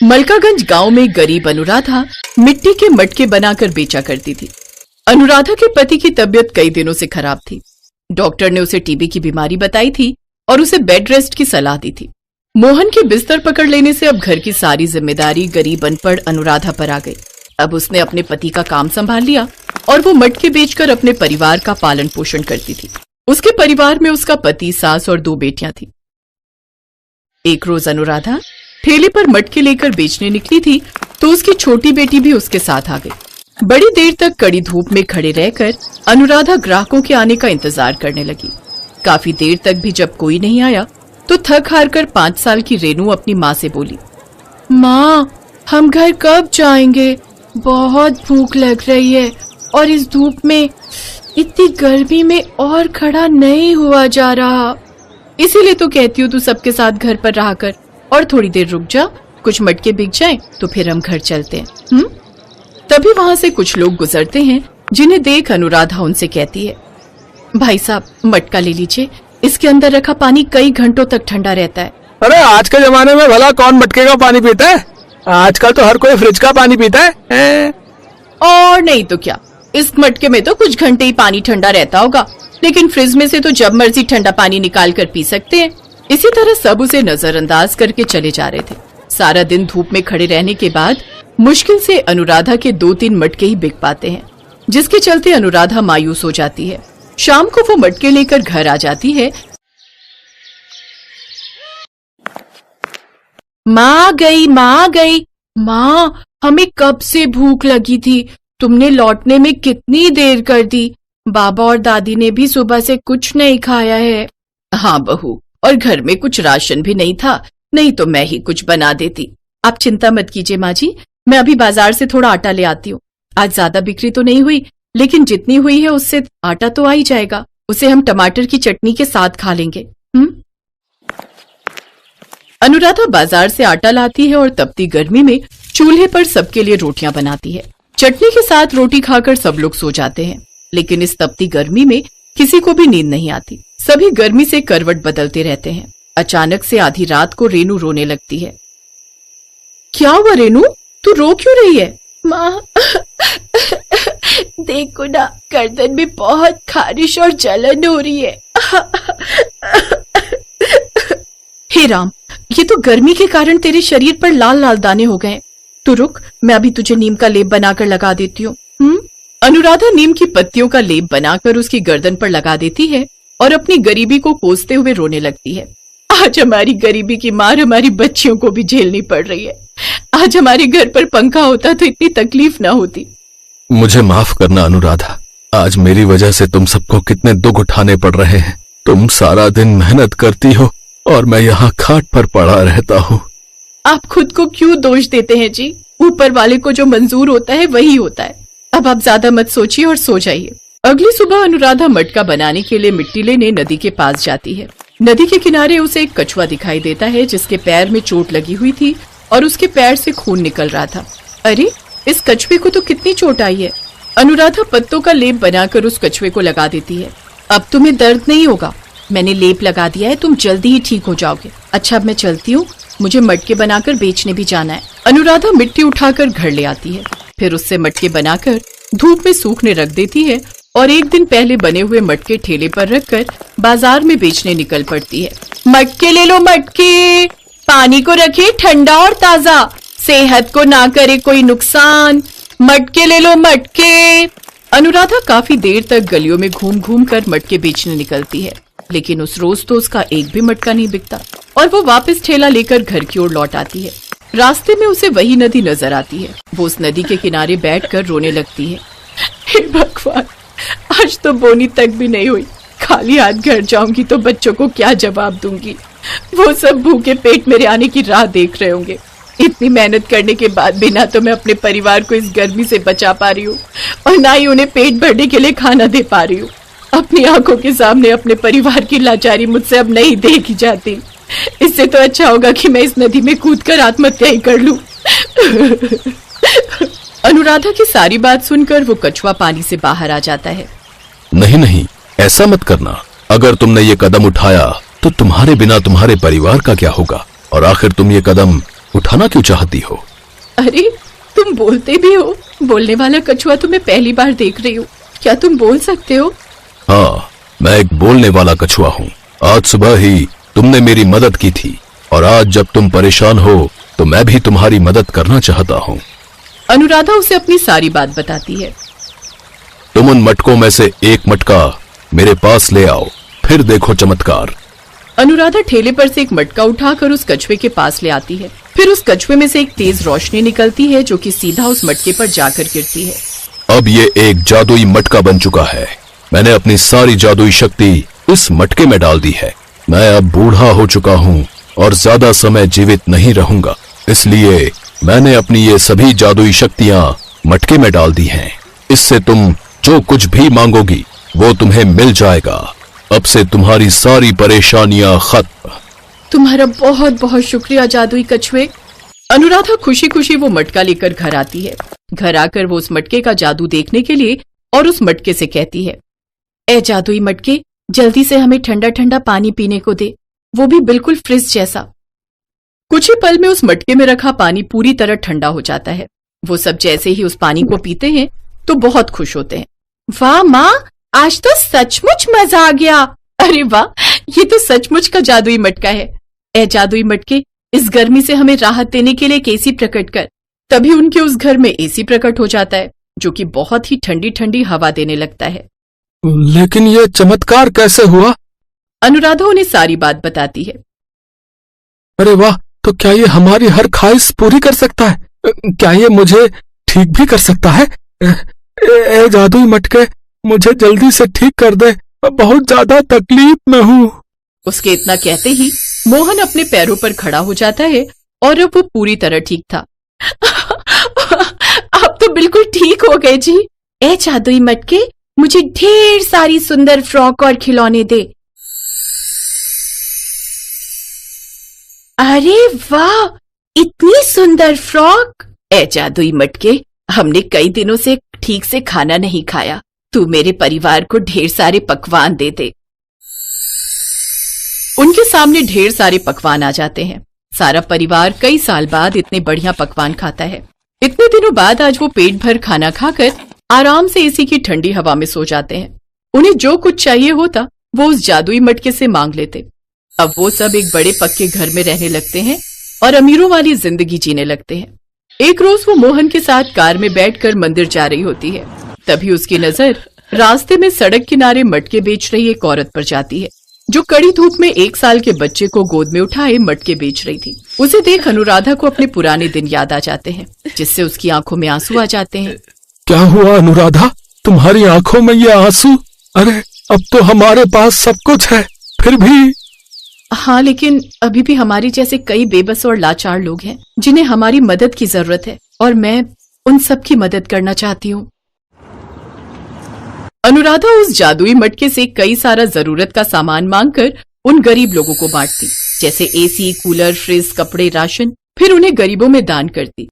मलकागंज गांव में गरीब अनुराधा मिट्टी के मटके बनाकर बेचा करती थी। अनुराधा के पति की तबीयत कई दिनों से खराब थी। डॉक्टर ने उसे टीबी की बीमारी बताई थी और उसे बेड रेस्ट की सलाह दी थी। मोहन के बिस्तर पकड़ लेने से अब घर की सारी जिम्मेदारी गरीब अनपढ़ अनुराधा पर आ गई। अब उसने अपने पति का काम संभाल लिया और वो मटके बेचकर अपने परिवार का पालन पोषण करती थी। उसके परिवार में उसका पति, सास और 2 बेटियां थी। एक रोज अनुराधा ठेले पर मटके लेकर बेचने निकली थी तो उसकी छोटी बेटी भी उसके साथ आ गई। बड़ी देर तक कड़ी धूप में खड़े रहकर अनुराधा ग्राहकों के आने का इंतजार करने लगी। काफी देर तक भी जब कोई नहीं आया तो थक हार कर 5 साल की रेनू अपनी माँ से बोली, माँ, हम घर कब जाएंगे? बहुत भूख लग रही है और इस धूप में, इतनी गर्मी में और खड़ा नहीं हुआ जा रहा। इसीलिए तो कहती हूँ तू सबके साथ घर पर रहा कर और थोड़ी देर रुक जा, कुछ मटके बिक जाएं तो फिर हम घर चलते हैं। तभी वहां से कुछ लोग गुजरते हैं जिन्हें देख अनुराधा उनसे कहती है, भाई साहब, मटका ले लीजिए, इसके अंदर रखा पानी कई घंटों तक ठंडा रहता है। अरे आज के जमाने में भला कौन मटके का पानी पीता है? आजकल तो हर कोई फ्रिज का पानी पीता है। और नहीं तो क्या, इस मटके में तो कुछ घंटे ही पानी ठंडा रहता होगा, लेकिन फ्रिज में से तो जब मर्जी ठंडा पानी निकाल कर पी सकते हैं। इसी तरह सब उसे नजरअंदाज करके चले जा रहे थे। सारा दिन धूप में खड़े रहने के बाद मुश्किल से अनुराधा के 2-3 मटके ही बिक पाते हैं, जिसके चलते अनुराधा मायूस हो जाती है। शाम को वो मटके लेकर घर आ जाती है। माँ गई, माँ गई, माँ, हमें कब से भूख लगी थी, तुमने लौटने में कितनी देर कर दी। बाबा और दादी ने भी सुबह से कुछ नहीं खाया है। हाँ बहू, और घर में कुछ राशन भी नहीं था, नहीं तो मैं ही कुछ बना देती। आप चिंता मत कीजिए माँ जी, मैं अभी बाजार से थोड़ा आटा ले आती हूँ। आज ज्यादा बिक्री तो नहीं हुई, लेकिन जितनी हुई है उससे आटा तो आ ही जाएगा। उसे हम टमाटर की चटनी के साथ खा लेंगे। अनुराधा बाजार से आटा लाती है और तपती गर्मी में चूल्हे पर सबके लिए रोटियां बनाती है। चटनी के साथ रोटी खाकर सब लोग सो जाते हैं, लेकिन इस तपती गर्मी में किसी को भी नींद नहीं आती। सभी गर्मी से करवट बदलते रहते हैं। अचानक से आधी रात को रेनू रोने लगती है। क्या हुआ रेनू, तू रो क्यों रही है? माँ, देखो ना, गर्दन में बहुत खारिश और जलन हो रही है। हे राम, ये तो गर्मी के कारण तेरे शरीर पर लाल लाल दाने हो गए। तू रुक, मैं अभी तुझे नीम का लेप बनाकर लगा देती हूँ। अनुराधा नीम की पत्तियों का लेप बनाकर उसकी गर्दन पर लगा देती है और अपनी गरीबी को कोसते हुए रोने लगती है। आज हमारी गरीबी की मार हमारी बच्चियों को भी झेलनी पड़ रही है। आज हमारे घर पर पंखा होता तो इतनी तकलीफ ना होती। मुझे माफ करना अनुराधा, आज मेरी वजह से तुम सबको कितने दुख उठाने पड़ रहे हैं। तुम सारा दिन मेहनत करती हो और मैं यहाँ खाट पर पड़ा रहता हूँ। आप खुद को क्यों दोष देते हैं जी? ऊपर वाले को जो मंजूर होता है वही होता है। अब आप ज्यादा मत सोचिए और सो जाइए। अगली सुबह अनुराधा मटका बनाने के लिए मिट्टी लेने नदी के पास जाती है। नदी के किनारे उसे एक कछुआ दिखाई देता है जिसके पैर में चोट लगी हुई थी और उसके पैर से खून निकल रहा था। अरे, इस कछुए को तो कितनी चोट आई है। अनुराधा पत्तों का लेप बनाकर उस कछुए को लगा देती है। अब तुम्हें दर्द नहीं होगा, मैंने लेप लगा दिया है, तुम जल्दी ही ठीक हो जाओगे। अच्छा, अब मैं चलती हूँ, मुझे मटके बनाकर बेचने भी जाना है। अनुराधा मिट्टी उठाकर घर ले आती है, फिर उससे मटके बनाकर धूप में सूखने रख देती है और एक दिन पहले बने हुए मटके ठेले पर रखकर बाजार में बेचने निकल पड़ती है। मटके ले लो मटके, पानी को रखे ठंडा और ताजा, सेहत को ना करे कोई नुकसान। मटके ले लो मटके। अनुराधा काफी देर तक गलियों में घूम घूम कर मटके बेचने निकलती है, लेकिन उस रोज तो उसका एक भी मटका नहीं बिकता और वो वापस ठेला लेकर घर की ओर लौट आती है। रास्ते में उसे वही नदी नजर आती है। वो उस नदी के किनारे बैठकर रोने लगती है। हे भगवान, आज तो बोनी तक भी नहीं हुई। खाली हाथ घर जाऊंगी तो बच्चों को क्या जवाब दूंगी? वो सब भूखे पेट मेरे आने की राह देख रहे होंगे। इतनी मेहनत करने के बाद भी ना तो मैं अपने परिवार को इस गर्मी से बचा पा रही हूँ और ना ही उन्हें पेट भरने के लिए खाना दे पा रही हूँ। अपनी आंखों के सामने अपने परिवार की लाचारी मुझसे अब नहीं देखी जाती। इससे तो अच्छा होगा कि मैं इस नदी में कूदकर आत्महत्या ही कर लूं। अनुराधा की सारी बात सुनकर वो कछुआ पानी से बाहर आ जाता है। नहीं नहीं, ऐसा मत करना। अगर तुमने ये कदम उठाया तो तुम्हारे बिना तुम्हारे परिवार का क्या होगा? और आखिर तुम ये कदम उठाना क्यों चाहती हो? अरे तुम बोलते भी हो। बोलने वाला कछुआ तो मैं पहली बार देख रही हूँ। क्या तुम बोल सकते हो? हाँ, मैं एक बोलने वाला कछुआ हूँ। आज सुबह ही तुमने मेरी मदद की थी और आज जब तुम परेशान हो तो मैं भी तुम्हारी मदद करना चाहता हूँ। अनुराधा उसे अपनी सारी बात बताती है। तुम उन मटकों में से एक मटका मेरे पास ले आओ, फिर देखो चमत्कार। अनुराधा ठेले पर से एक मटका उठाकर उस कछुए के पास ले आती है। फिर उस कछुए में से एक तेज रोशनी निकलती है जो कि सीधा उस मटके पर जाकर गिरती है। अब ये एक जादुई मटका बन चुका है। मैंने अपनी सारी जादुई शक्ति इस मटके में डाल दी है। मैं अब बूढ़ा हो चुका हूँ और ज्यादा समय जीवित नहीं रहूंगा, इसलिए मैंने अपनी ये सभी जादुई शक्तियाँ मटके में डाल दी हैं। इससे तुम जो कुछ भी मांगोगी वो तुम्हें मिल जाएगा। अब से तुम्हारी सारी परेशानियां खत्म। तुम्हारा बहुत बहुत शुक्रिया जादुई कछुए। अनुराधा खुशी खुशी वो मटका लेकर घर आती है। घर आकर वो उस मटके का जादू देखने के लिए और उस मटके से कहती है, ए जादुई मटके, जल्दी से हमें ठंडा ठंडा पानी पीने को दे, वो भी बिल्कुल फ्रिज जैसा। कुछ ही पल में उस मटके में रखा पानी पूरी तरह ठंडा हो जाता है। वो सब जैसे ही उस पानी को पीते हैं तो बहुत खुश होते हैं। वाह माँ, आज तो सचमुच मजा आ गया। अरे वाह, ये तो सचमुच का जादुई मटका है। ए जादुई मटके, इस गर्मी से हमें राहत देने के लिए एक एसी प्रकट कर। तभी उनके उस घर में एसी प्रकट हो जाता है जो कि बहुत ही ठंडी ठंडी हवा देने लगता है। लेकिन ये चमत्कार कैसे हुआ? अनुराधा उन्हें सारी बात बताती है। अरे वाह, तो क्या ये हमारी हर ख्वाहिश पूरी कर सकता है? क्या ये मुझे ठीक भी कर सकता है? ए जादुई मटके, मुझे जल्दी से ठीक कर दे, मैं बहुत ज्यादा तकलीफ में हूँ। उसके इतना कहते ही मोहन अपने पैरों पर खड़ा हो जाता है और अब वो पूरी तरह ठीक था। अब तो बिल्कुल ठीक हो गए जी। ए जादुई मटके, मुझे ढेर सारी सुंदर फ्रॉक और खिलौने दे। अरे वाह, इतनी सुंदर फ्रॉक। ए जादुई मटके, हमने कई दिनों से ठीक से खाना नहीं खाया, तू मेरे परिवार को ढेर सारे पकवान दे दे। उनके सामने ढेर सारे पकवान आ जाते हैं। सारा परिवार कई साल बाद इतने बढ़िया पकवान खाता है। इतने दिनों बाद आज वो पेट भर खाना खाकर आराम से एसी की ठंडी हवा में सो जाते हैं। उन्हें जो कुछ चाहिए होता वो उस जादुई मटके से मांग लेते। अब वो सब एक बड़े पक्के घर में रहने लगते हैं और अमीरों वाली जिंदगी जीने लगते हैं। एक रोज वो मोहन के साथ कार में बैठकर मंदिर जा रही होती है। तभी उसकी नजर रास्ते में सड़क किनारे मटके बेच रही एक औरत पर जाती है जो कड़ी धूप में 1 साल के बच्चे को गोद में उठाए मटके बेच रही थी। उसे देख अनुराधा को अपने पुराने दिन याद आ जाते हैं, जिससे उसकी आंखों में आंसू आ जाते हैं। क्या हुआ अनुराधा, तुम्हारी आंखों में ये आंसू? अरे अब तो हमारे पास सब कुछ है, फिर भी। हाँ, लेकिन अभी भी हमारी जैसे कई बेबस और लाचार लोग हैं जिन्हें हमारी मदद की जरूरत है और मैं उन सब की मदद करना चाहती हूँ। अनुराधा उस जादुई मटके से कई सारा जरूरत का सामान मांगकर उन गरीब लोगों को बांटती, जैसे एसी, कूलर, फ्रिज, कपड़े, राशन। फिर उन्हें गरीबों में दान करती